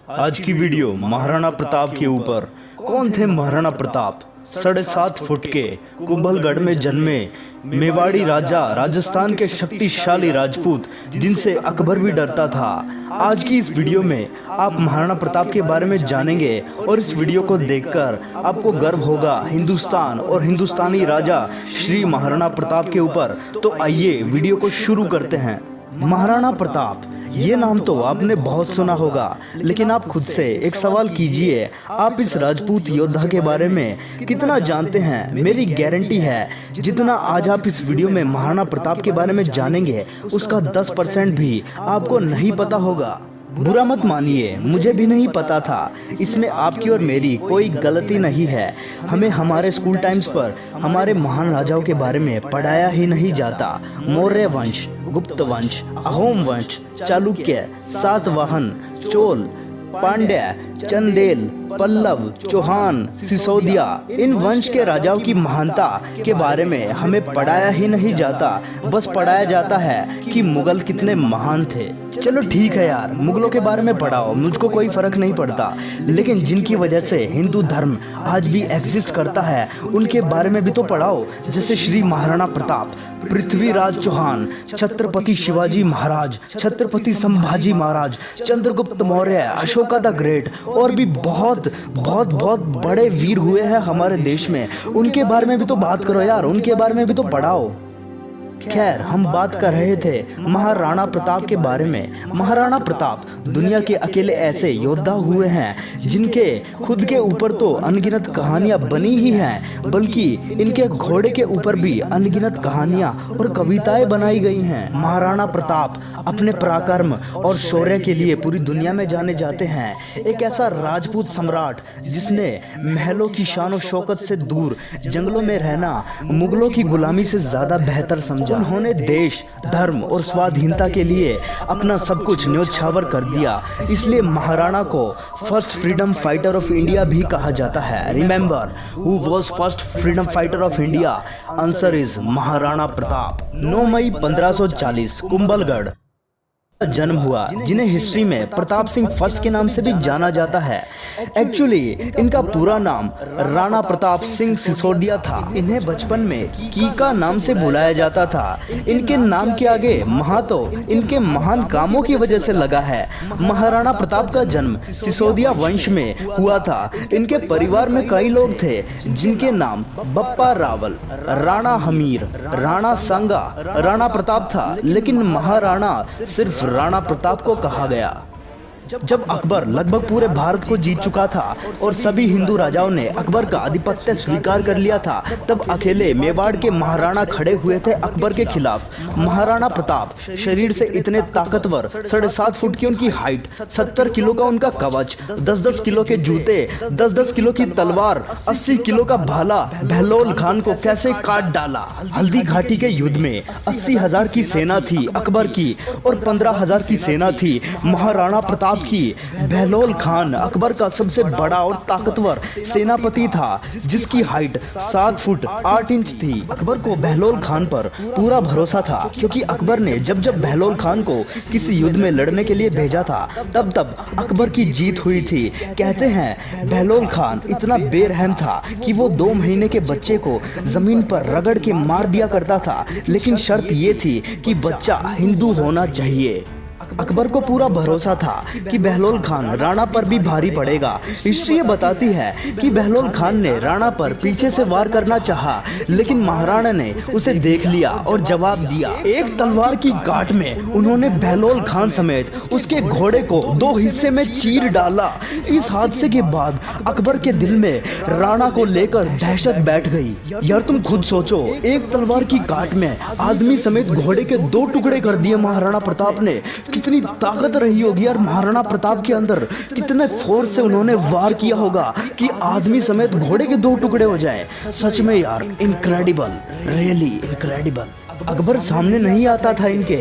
आज की वीडियो महाराणा प्रताप के ऊपर। कौन थे महाराणा प्रताप? 7.5 फुट के कुंभलगढ़ में जन्मे मेवाड़ी राजा, राजस्थान के शक्तिशाली राजपूत जिनसे अकबर भी डरता था। आज की इस वीडियो में आप महाराणा प्रताप के बारे में जानेंगे और इस वीडियो को देखकर आपको गर्व होगा हिंदुस्तान और हिंदुस्तानी राजा श्री महाराणा प्रताप के ऊपर। तो आइए वीडियो को शुरू करते हैं। महाराणा प्रताप, ये नाम तो आपने बहुत सुना होगा, लेकिन आप खुद से एक सवाल कीजिए, आप इस राजपूत योद्धा के बारे में कितना जानते हैं? मेरी गारंटी है जितना आज आप इस वीडियो में महाराणा प्रताप के बारे में जानेंगे उसका 10% भी आपको नहीं पता होगा। बुरा मत मानिए, मुझे भी नहीं पता था। इसमें आपकी और मेरी कोई गलती नहीं है। हमें हमारे स्कूल टाइम्स पर हमारे महान राजाओं के बारे में पढ़ाया ही नहीं जाता। मौर्य वंश, गुप्त वंश, अहोम वंश, चालुक्य, सातवाहन, चोल, पांड्य, चंदेल, पल्लव, चौहान, सिसोदिया, इन वंश के राजाओं की महानता के बारे में हमें पढ़ाया ही नहीं जाता। बस पढ़ाया जाता है कि मुगल कितने महान थे। चलो ठीक है यार, मुगलों के बारे में पढ़ाओ, मुझको कोई फर्क नहीं पड़ता, लेकिन जिनकी वजह से हिंदू धर्म आज भी एग्जिस्ट करता है उनके बारे में भी तो पढ़ाओ। जैसे श्री महाराणा प्रताप, पृथ्वीराज चौहान, छत्रपति शिवाजी महाराज, छत्रपति संभाजी महाराज, चंद्रगुप्त मौर्य, अशोका द ग्रेट और भी बहुत बड़े वीर हुए हैं हमारे देश में। उनके बारे में भी तो बात करो यार, उनके बारे में भी तो पढ़ाओ। खैर, हम बात कर रहे थे महाराणा प्रताप के बारे में। महाराणा प्रताप दुनिया के अकेले ऐसे योद्धा हुए हैं जिनके खुद के ऊपर तो अनगिनत कहानियां बनी ही हैं, बल्कि इनके घोड़े के ऊपर भी अनगिनत कहानियां और कविताएं बनाई गई हैं। महाराणा प्रताप अपने पराक्रम और शौर्य के लिए पूरी दुनिया में जाने जाते हैं। एक ऐसा राजपूत सम्राट जिसने महलों की शान और शौकत से दूर जंगलों में रहना मुगलों की गुलामी से ज्यादा बेहतर समझा। उन्होंने देश, धर्म और स्वाधीनता के लिए अपना सब कुछ न्योछावर कर दिया। इसलिए महाराणा को first freedom fighter of India भी कहा जाता है। Remember who was first freedom fighter of India? Answer is Maharana Pratap. 9 मई 1540 कुंभलगढ़ जन्म हुआ, जिन्हें हिस्ट्री में प्रताप सिंह फर्स्ट के नाम से भी जाना जाता है। एक्चुअली इनका पूरा नाम राणा प्रताप सिंह सिसोदिया था। इन्हें बचपन में कीका नाम से बुलाया जाता था। इनके नाम के आगे महा तो इनके महान कामों की वजह से लगा है। महाराणा प्रताप का जन्म सिसोदिया वंश में हुआ था। इनके परिवार में कई लोग थे जिनके नाम बप्पा रावल, राणा हमीर, राणा सांगा, राणा प्रताप था, लेकिन महाराणा सिर्फ राणा प्रताप को कहा गया। जब अकबर लगभग पूरे भारत को जीत चुका था और सभी हिंदू राजाओं ने अकबर का आधिपत्य स्वीकार कर लिया था, तब अकेले मेवाड़ के महाराणा खड़े हुए थे अकबर के खिलाफ। महाराणा प्रताप शरीर से इतने ताकतवर, 7.5 फुट की उनकी हाइट, 70 किलो का उनका कवच, 10-10 किलो के जूते, 10-10 किलो की तलवार, 80 किलो का भाला बहलोल खान को कैसे काट डाला। हल्दी घाटी के युद्ध में 80,000 की सेना थी अकबर की और 15,000 की सेना थी महाराणा प्रताप की। बहलोल खान अकबर का सबसे बड़ा और ताकतवर सेनापति था, जिसकी हाइट 7 फुट 8 इंच थी। अकबर को बहलोल खान पर पूरा भरोसा था, क्योंकि अकबर ने जब बहलोल खान को किसी युद्ध में लड़ने के लिए भेजा था तब अकबर की जीत हुई थी। कहते हैं बहलोल खान इतना बेरहम था कि वो 2 महीने के बच्चे को जमीन पर रगड़ के मार दिया करता था, लेकिन शर्त ये थी कि बच्चा हिंदू होना चाहिए। अकबर को पूरा भरोसा था कि बहलोल खान राणा पर भी भारी पड़ेगा। हिस्ट्री बताती है कि बहलोल खान ने राणा पर पीछे से वार करना चाहा, लेकिन महाराणा ने उसे देख लिया और जवाब दिया। एक तलवार की गांठ में उन्होंने बहलोल खान समेत उसके घोड़े को 2 हिस्से में चीर डाला। इस हादसे के बाद अकबर के दिल में राणा को लेकर दहशत बैठ गई। यार तुम खुद सोचो, एक तलवार की गांठ में आदमी समेत घोड़े के 2 टुकड़े कर दिए महाराणा प्रताप ने। कितनी ताकत रही होगी यार महाराणा प्रताप के अंदर, कितने फोर्स से उन्होंने वार किया होगा कि आदमी समेत घोड़े के 2 टुकड़े हो जाए। सच में यार इनक्रेडिबल, रियली इनक्रेडिबल। अकबर सामने नहीं आता था इनके।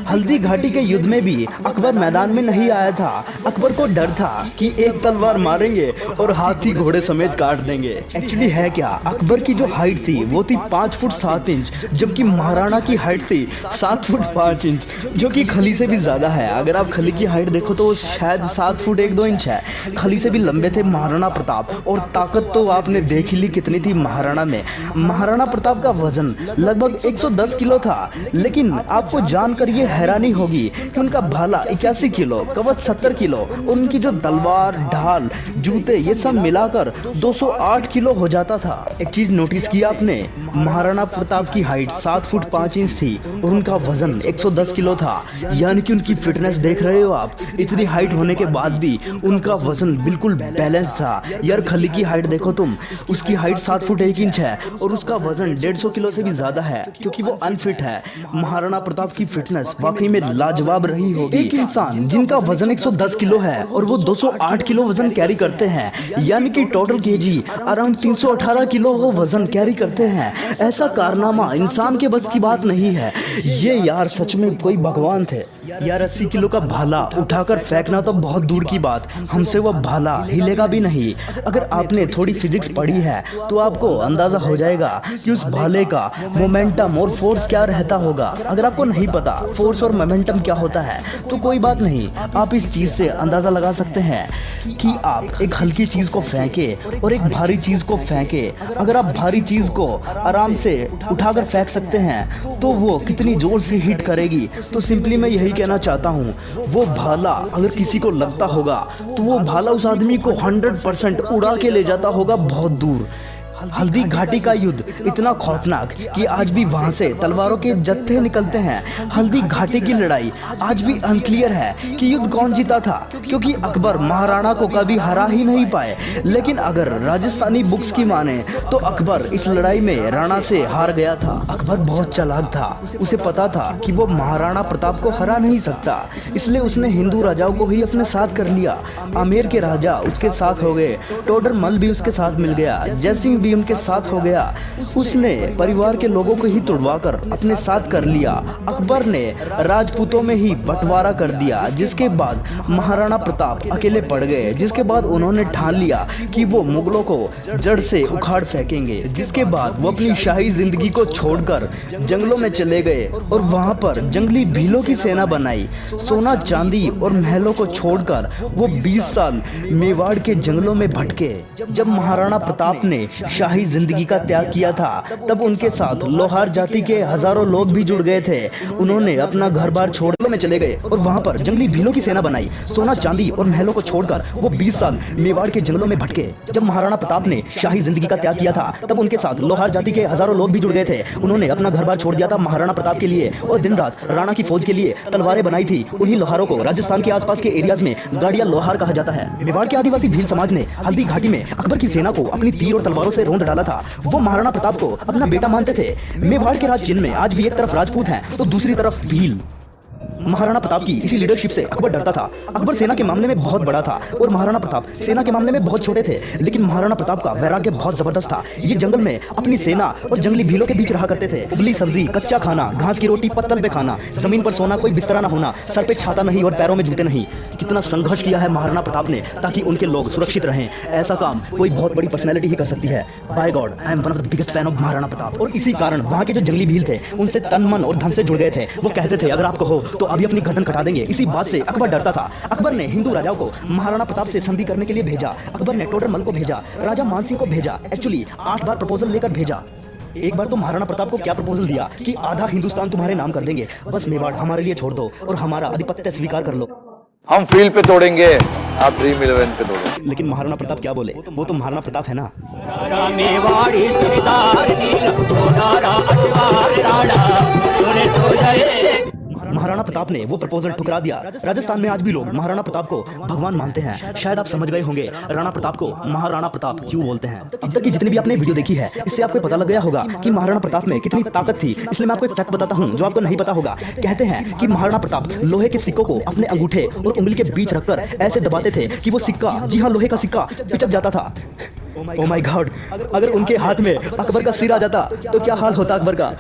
हल्दी घाटी के युद्ध में भी अकबर मैदान में नहीं आया था। अकबर को डर था कि एक तलवार मारेंगे और हाथी घोड़े समेत काट देंगे। एक्चुअली है क्या, अकबर की जो हाइट थी वो थी 5 फुट 7 इंच, जबकि महाराणा की हाइट थी 7 फुट 5 इंच, जो कि खली से भी ज़्यादा है। अगर आप खली की हाइट देखो तो शायद 7 फुट 1-2 इंच है। खली से भी लंबे थे महाराणा प्रताप, और ताकत तो आपने देख ही ली कितनी थी महाराणा में। महाराणा प्रताप का वजन लगभग 110 किलो था, लेकिन आपको जानकर ये हैरानी होगी कि उनका भाला 81 किलो, कवच 70 किलो, उनकी जो तलवार, ढाल, जूते, ये सब मिलाकर 208 किलो हो जाता था। एक चीज नोटिस किया आपने, महाराणा प्रताप की हाइट 7 फुट 5 इंच थी और उनका वजन 110 किलो था। यानी कि उनकी फिटनेस देख रहे हो आप, इतनी हाइट होने के बाद भी उनका वजन बिल्कुल बैलेंस था। यार खली की हाइट देखो तुम, उसकी हाइट 7 फुट 1 इंच है और उसका वजन 150 किलो से भी ज्यादा है, क्योंकि वो अनफिट है। महाराणा प्रताप की फिटनेस वाकई में लाजवाब रही होगी। एक इंसान जिनका वजन 110 किलो है और वो 208 किलो वजन कैरी करते हैं, यानी कि टोटल केजी अराउंड 318 किलो वो वजन कैरी करते हैं। ऐसा कारनामा इंसान के बस की बात नहीं है। ये यार सच में कोई भगवान थे। यार 80 किलो का भाला उठाकर फेंकना तो बहुत दूर की बात, हमसे वो भाला हिलेगा भी नहीं। अगर आपने थोड़ी फिजिक्स पढ़ी है तो आपको अंदाजा हो जाएगा कि उस भाले का मोमेंटम और फोर्स क्या रहता होगा। अगर आपको नहीं पता फोर्स और मोमेंटम क्या होता है तो कोई बात नहीं, आप इस चीज से अंदाजा लगा सकते हैं कि आप एक हल्की चीज को फेंके और एक भारी चीज को फेंके। अगर आप भारी चीज को आराम से उठाकर फेंक सकते हैं तो वो कितनी जोर से हिट करेगी। तो सिंपली मैं यही कहना चाहता हूँ, वो भाला अगर किसी को लगता होगा तो वो भाला उस आदमी को 100% उड़ा के ले जाता होगा बहुत दूर। हल्दी घाटी का युद्ध इतना खौफनाक कि आज भी वहां से तलवारों के जत्थे निकलते हैं। हल्दी घाटी की लड़ाई आज भी अनक्लियर है कि युद्ध कौन जीता था, क्योंकि अकबर महाराणा को कभी हरा ही नहीं पाए। लेकिन अगर राजस्थानी बुक्स की माने तो अकबर इस लड़ाई में राणा से हार गया था। अकबर बहुत चालाक था, उसे पता था कि वो महाराणा प्रताप को हरा नहीं सकता, इसलिए उसने हिंदू राजाओं को ही अपने साथ कर लिया। आमेर के राजा उसके साथ हो गए, टोडर मल भी उसके साथ मिल गया, जयसिंह भी उनके साथ हो गया। उसने परिवार के लोगों को ही तुड़वाकर अपने साथ कर लिया। अकबर ने राजपूतों में ही बंटवारा कर दिया, जिसके बाद महाराणा प्रताप अकेले पड़ गए। जिसके बाद उन्होंने ठान लिया कि वो मुगलों को जड़ से उखाड़ फेंकेंगे। जिसके बाद वो अपनी शाही जिंदगी को छोड़कर जंगलों में चले गए और वहां पर जंगली भीलों की सेना बनाई। सोना चांदी और महलों को छोड़कर वो 20 साल मेवाड़ के जंगलों में भटके। जब महाराणा प्रताप ने शाही जिंदगी का त्याग किया था तब उनके साथ लोहार जाति के हजारों लोग भी जुड़ गए थे। उन्होंने अपना घर बार छोड़ने में चले गए और वहां पर जंगली भीलों की सेना बनाई। सोना चांदी और महलों को छोड़कर वो 20 साल मेवाड़ के जंगलों में भटके। जब महाराणा प्रताप ने शाही जिंदगी का त्याग किया था तब उनके साथ लोहार जाति के हजारों लोग भी जुड़ गए थे। उन्होंने अपना घर बार छोड़ दिया था महाराणा प्रताप के लिए और दिन रात राणा की फौज के लिए तलवारें बनाई थी। उन्हीं लोहारों को राजस्थान के आसपास के एरियाज में गाड़िया लोहार कहा जाता है। मेवाड़ के आदिवासी भील समाज ने हल्दी घाटी में अकबर की सेना को अपनी तीर और तलवारों से रौंद डाला था। वो महाराणा प्रताप को अपना बेटा मानते थे। मेवाड़ के राज चिन्ह में आज भी एक तरफ राजपूत हैं तो दूसरी तरफ भील। महाराणा प्रताप की इसी लीडरशिप से अकबर डरता था। अकबर सेना के मामले में बहुत बड़ा था और महाराणा प्रताप सेना के मामले में बहुत छोटे थे, लेकिन महाराणा प्रताप का वैराग्य बहुत जबरदस्त था। ये जंगल में अपनी सेना और जंगली भीलों के बीच रहा करते थे। उबली सब्जी, कच्चा खाना, घास की रोटी पत्तल पे खाना, जमीन पर सोना, कोई बिस्तरा ना होना, सर पे छाता नहीं और पैरों में जूते नहीं। कितना संघर्ष किया है महाराणा प्रताप ने ताकि उनके लोग सुरक्षित रहें। ऐसा काम कोई बहुत बड़ी पर्सनैलिटी ही कर सकती है। By God, I am one of the biggest fan of Maharana Pratap. और इसी कारण वहाँ के जो जंगली भील थे उनसे तन मन और धन से जुड़ गए थे। वो कहते थे अगर आप कहो तो अभी अपनी गर्दन कटा देंगे। इसी बात से अकबर डरता था। अकबर ने हिंदू राजाओं को महाराणा प्रताप से संधि करने के लिए भेजा। अकबर ने टोडर मल को भेजा, राजा मानसिंह को भेजा। एक्चुअली 8 बार प्रपोजल लेकर भेजा। एक बार तो महाराणा प्रताप को क्या प्रपोजल दिया कि आधा हिंदुस्तान तुम्हारे नाम कर देंगे, बस मेवाड़ हमारे लिए छोड़ दो और हमारा आधिपत्य स्वीकार कर लो। हम फील्ड पे तोड़ेंगे, आप ड्रीम 11 पे तोड़ेंगे। लेकिन महाराणा प्रताप क्या बोले, वो तो महाराणा प्रताप है ना। महाराणा प्रताप ने वो प्रपोजल ठुकरा दिया। राजस्थान में आज भी लोग महाराणा प्रताप को भगवान मानते हैं। शायद आप समझ गए होंगे राणा प्रताप को महाराणा प्रताप क्यों बोलते हैं। अब तक की जितनी भी आपने वीडियो देखी है इससे आपको पता लग गया होगा कि महाराणा प्रताप में कितनी ताकत थी। इसलिए मैं आपको एक फैक्ट बताता हूँ जो आपको नहीं पता होगा। कहते हैं कि महाराणा प्रताप लोहे के सिक्कों को अपने अंगूठे और उंगली के बीच रखकर ऐसे दबाते थे कि वो सिक्का, जी हाँ लोहे का सिक्का, पिचक जाता था। ओ माय गॉड, अगर उनके हाथ में अकबर का सिर आ जाता तो क्या हाल होता अकबर का।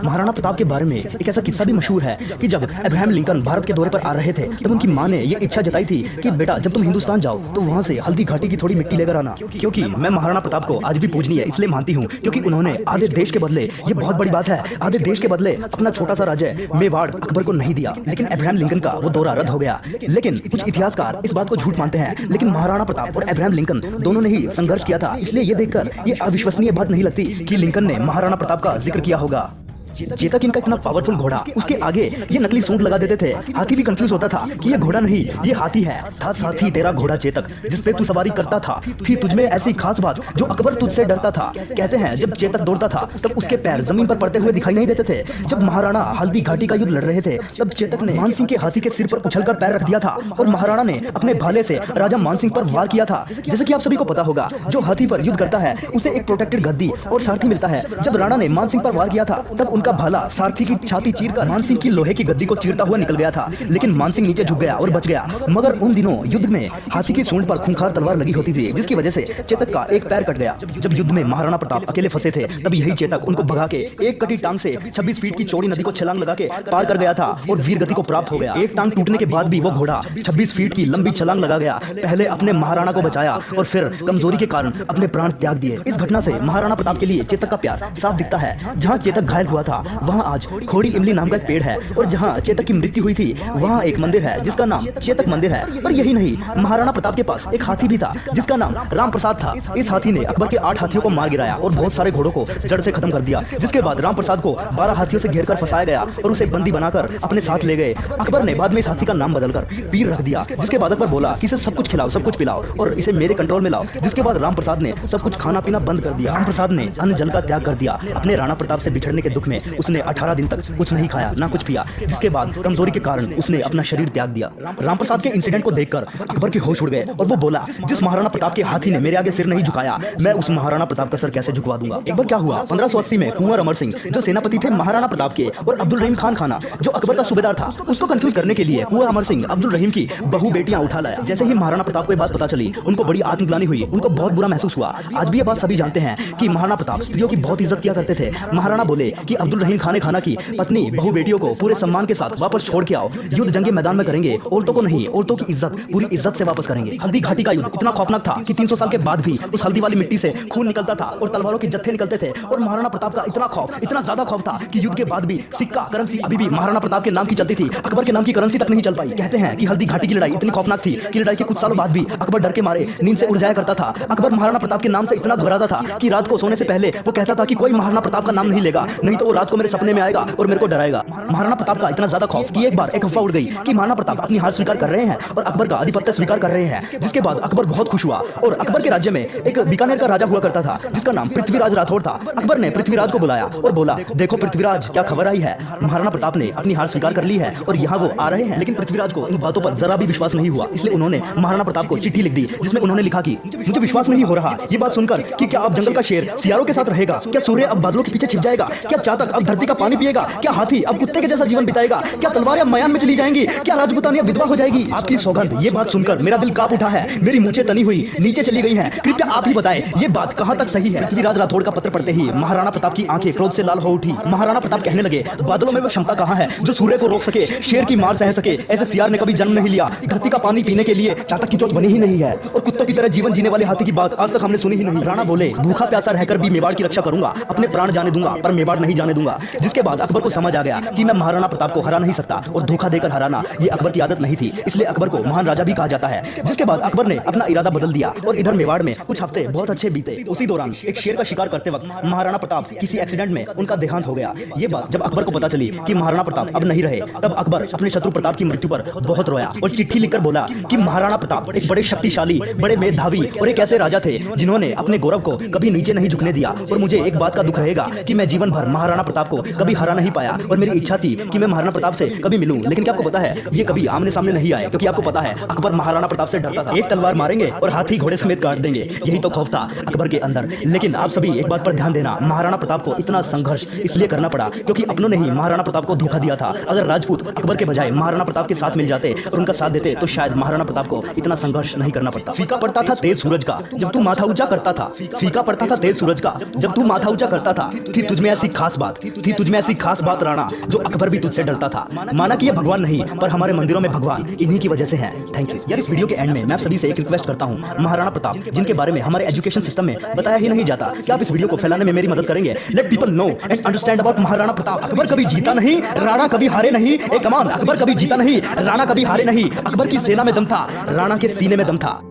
महाराणा प्रताप के बारे में एक ऐसा किस्सा भी मशहूर है कि जब अब्राहम लिंकन भारत के दौरे पर आ रहे थे तब उनकी माँ ने ये इच्छा जताई थी कि बेटा जब तुम हिंदुस्तान जाओ तो वहाँ से हल्दी घाटी की थोड़ी मिट्टी लेकर आना, क्योंकि मैं महाराणा प्रताप को आज भी पूजनीय इसलिए मानती हूँ क्योंकि उन्होंने आधे देश के बदले, ये बहुत बड़ी बात है, आधे देश के बदले अपना छोटा सा राज्य मेवाड़ अकबर को नहीं दिया। लेकिन अब्राहम लिंकन का वो दौरा रद्द हो गया। लेकिन कुछ इतिहासकार इस बात को झूठ मानते हैं, लेकिन महाराणा प्रताप और अब्राहम लिंकन दोनों ने ही संघर्ष किया था। इसलिए ये देखकर ये अविश्वसनीय बात नहीं लगती कि लिंकन ने महाराणा प्रताप का जिक्र किया होगा। चेतक इनका इतना पावरफुल घोड़ा, उसके आगे ये नकली सूंड लगा देते थे। हाथी भी कंफ्यूज होता था कि ये घोड़ा नहीं ये हाथी है। था साथी तेरा घोड़ा चेतक जिसपे तू सवारी करता था, थी तुझमें ऐसी खास बात जो अकबर तुझसे डरता था। कहते हैं जब चेतक दौड़ता था तब उसके पैर जमीन पर पड़ते हुए दिखाई नहीं देते थे। जब महाराणा हल्दी घाटी का युद्ध लड़ रहे थे तब चेतक ने मानसिंह के हाथी के सिर पर उछलकर पैर रख दिया था और महाराणा ने अपने भाले से राजा मानसिंह पर वार किया था। जैसे कि आप सभी को पता होगा, जो हाथी पर युद्ध करता है उसे एक प्रोटेक्टेड गद्दी और सारथी मिलता है। जब राणा ने मानसिंह पर वार किया था तब उनका भाला सारथी की छाती चीरकर मानसिंह की लोहे की गद्दी को चीरता हुआ निकल गया था, लेकिन मानसिंह नीचे झुक गया और बच गया। मगर उन दिनों युद्ध में हाथी की सूंड पर खूंखार तलवार लगी होती थी, जिसकी वजह से चेतक का एक पैर कट गया। जब युद्ध में महाराणा प्रताप अकेले फंसे थे तब यही चेतक उनको भगा के एक कटी टांग से 26 फीट की चौड़ी नदी को छलांग लगा के पार कर गया था और वीर गति को प्राप्त हो गया। एक टांग टूटने के बाद भी वो घोड़ा 26 फीट की लंबी छलांग लगा गया। पहले अपने महाराणा को बचाया और फिर कमजोरी के कारण अपने प्राण त्याग दिए। इस घटना से महाराणा प्रताप के लिए चेतक का प्यार साफ दिखता है। जहाँ चेतक घायल हुआ था वहाँ आज खोड़ी इमली नाम का एक पेड़ है और जहाँ चेतक की मृत्यु हुई थी वहाँ एक मंदिर है जिसका नाम चेतक मंदिर है। और यही नहीं, महाराणा प्रताप के पास एक हाथी भी था जिसका नाम राम प्रसाद था। इस हाथी ने अकबर के 8 हाथियों को मार गिराया और बहुत सारे घोड़ों को जड़ से खत्म कर दिया। जिसके बाद राम प्रसाद को 12 हाथियों से घेरकर फंसाया गया और उसे बंदी बनाकर अपने साथ ले गए। अकबर ने बाद में इस हाथी का नाम बदलकर पीर रख दिया। जिसके बाद अकबर बोला कि इसे सब कुछ खिलाओ, सब कुछ पिलाओ और इसे मेरे कंट्रोल में लाओ। जिसके बाद राम प्रसाद ने सब कुछ खाना पीना बंद कर दिया। राम प्रसाद ने अन्न जल का त्याग कर दिया। अपने राणा प्रताप से बिछड़ने के दुख में उसने 18 दिन तक कुछ नहीं खाया ना कुछ पिया, जिसके बाद कमजोरी के कारण उसने अपना शरीर त्याग दिया। राम प्रसाद के इंसिडेंट को देखकर अकबर के होश उड़ गए और वो बोला, जिस महाराणा प्रताप के हाथी ने मेरे आगे सिर नहीं झुकाया, मैं उस महाराणा प्रताप का सर कैसे झुकवा दूंगा। एक बार क्या हुआ, 1580 में कुंवर अमर सिंह जो सेनापति थे महाराणा प्रताप के और अब्दुल रहीम खान खाना जो अकबर का सूबेदार था, उसको कंफ्यूज करने के लिए कुंवर अमर सिंह अब्दुल रहीम की बहु बेटियां उठा लाया। जैसे ही महाराणा प्रताप को ये बात पता चली उनको बड़ी आत्मग्लानि हुई, उनको बहुत बुरा महसूस हुआ। आज भी ये बात सभी जानते हैं कि महाराणा प्रताप स्त्रियों की बहुत इज्जत किया करते थे। महाराणा बोले कि अब्दुल रहीम खाना की पत्नी बहु बेटियों को पूरे सम्मान के साथ वापस छोड़ के आओ, युद्ध जंगे मैदान में करेंगे, औरतों को नहीं, औरतों की इज्जत पूरी इज्जत से वापस करेंगे। हल्दी घाटी का युद्ध इतना खौफनाक था कि 300 साल के बाद भी उस हल्दी वाली मिट्टी से खून निकलता था और तलवारों के जत्थे निकलते थे। और महाराणा प्रताप का इतना खौफ, इतना ज्यादा खौफ था कि युद्ध के बाद भी सिक्का करेंसी अभी भी महाराणा प्रताप के नाम की चलती थी, अकबर के नाम की करेंसी तक नहीं चल पाई। कहते हैं कि हल्दी घाटी की लड़ाई इतनी खौफनाक थी कि लड़ाई के कुछ सालों बाद भी अकबर डर के मारे नींद से उड़ जाया करता था। अकबर महाराणा प्रताप के नाम से इतना घबराता था कि रात को सोने से पहले वो कहता था कि कोई महाराणा प्रताप का नाम नहीं लेगा, नहीं तो वो रात को मेरे सपने में आएगा और मेरे को डराएगा। महाराणा प्रताप का इतना ज्यादा खौफ कि एक बार एक अफवाह उड़ गई कि महाराणा प्रताप अपनी हार स्वीकार कर रहे हैं और अकबर का आधिपत्य स्वीकार कर रहे हैं। जिसके बाद अकबर बहुत खुश हुआ और अकबर के राज्य में एक बीकानेर का राजा हुआ करता था जिसका नाम पृथ्वीराज राठौर था। अकबर ने पृथ्वीराज को बुलाया और बोला, देखो पृथ्वीराज क्या खबर आई है, महाराणा प्रताप ने अपनी हार स्वीकार कर ली है और यहाँ वो आ रहे हैं। लेकिन पृथ्वीराज को इन बातों पर जरा भी विश्वास नहीं हुआ, इसलिए उन्होंने महाराणा प्रताप को चिट्ठी लिख दी जिसमें उन्होंने लिखा कि मुझे विश्वास नहीं हो रहा ये बात सुनकर कि क्या अब जंगल का शेर सियारों के साथ रहेगा, क्या सूर्य अब बादलों के पीछे छिप जाएगा, क्या चातक अब धरती का पानी पिएगा, क्या हाथी अब कुत्ते के जैसा जीवन बिताएगा, क्या तलवारें मयान में चली जाएंगी, क्या राजपूतानियां विधवा हो जाएगी। आपकी सौगंध, ये बात सुनकर मेरा दिल कांप उठा है, मेरी मूंछें तनी हुई नीचे चली गई हैं। कृपया आप ही बताएं ये बात कहां तक सही है। पृथ्वीराज राठौड़ का पत्र पढ़ते ही महाराणा प्रताप की आंखें क्रोध से लाल हो उठी। महाराणा प्रताप कहने लगे, बादलों में वो क्षमता कहां है जो सूर्य को रोक सके, शेर की मार सह सके। ऐसे सियार ने कभी जन्म नहीं लिया, धरती का पानी पीने के लिए चातक की चोट बनी ही नहीं है और कुत्तों की तरह जीवन जीने वाले हाथी की बात आज तक हमने सुनी ही नहीं। राणा बोले, भूखा प्यासा रहकर भी मेवाड़ की रक्षा करूंगा, अपने प्राण जाने दूंगा पर मेवाड़ नहीं जाने दूंगा। जिसके बाद अकबर को समझ आ गया कि मैं महाराणा प्रताप को हरा नहीं सकता और धोखा देकर हराना ये अकबर की आदत नहीं थी, इसलिए अकबर को महान राजा भी कहा जाता है। जिसके बाद अकबर ने अपना इरादा बदल दिया और इधर मेवाड़ में कुछ हफ्ते बहुत अच्छे बीते। उसी दौरान एक शेर का शिकार करते वक्त महाराणा प्रताप किसी एक्सीडेंट में उनका देहांत हो गया। ये बात जब अकबर को पता चली कि महाराणा प्रताप अब नहीं रहे तब अकबर अपने शत्रु प्रताप की मृत्यु पर बहुत रोया और चिट्ठी लिखकर बोला कि महाराणा प्रताप एक बड़े शक्तिशाली, बड़े मेधावी और एक ऐसे राजा थे जिन्होंने अपने गौरव को कभी नीचे नहीं झुकने दिया और मुझे एक बात का दुख रहेगा कि मैं जीवन भर महाराणा प्रताप को कभी हरा नहीं पाया और मेरी इच्छा थी कि मैं महाराणा प्रताप से कभी मिलूं। लेकिन क्या आपको पता है ये कभी आमने सामने नहीं आए, क्योंकि आपको पता है अकबर महाराणा प्रताप से डरता था। एक तलवार मारेंगे और हाथी घोड़े समेत काट देंगे, यही तो खौफ था अकबर के अंदर। लेकिन आप सभी एक बात पर ध्यान देना, महाराणा प्रताप को इतना संघर्ष इसलिए करना पड़ा क्योंकि अपनों ने ही महाराणा प्रताप को धोखा दिया था। अगर राजपूत अकबर के बजाय महाराणा प्रताप के साथ मिल जाते और उनका साथ देते तो शायद महाराणा प्रताप को इतना संघर्ष नहीं करना पड़ता। फीका पड़ता था तेज सूरज का जब तू माथा ऊंचा करता था, फीका पड़ता था तेज सूरज का जब तू माथा ऊंचा करता था, थी तुझमें ऐसी खास बात बात थी तुझ में ऐसी खास बात राणा जो अकबर भी तुझसे डरता था। माना कि ये भगवान नहीं पर हमारे मंदिरों में भगवान इन्हीं की वजह से हैं। थैंक यू यार। इस वीडियो के एंड में मैं आप सभी से एक रिक्वेस्ट करता हूँ, महाराणा प्रताप जिनके बारे में हमारे एजुकेशन सिस्टम में बताया ही नहीं जाता, क्या आप इस वीडियो को फैलाने में मेरी मदद करेंगे? Let people know and understand about Maharana Pratap. Akbar कभी जीता नहीं, राणा कभी हारे नहीं। ए कमान, अकबर कभी जीता नहीं, राणा कभी हारे नहीं। अकबर की सेना में दम था, राणा के सीने में दम था।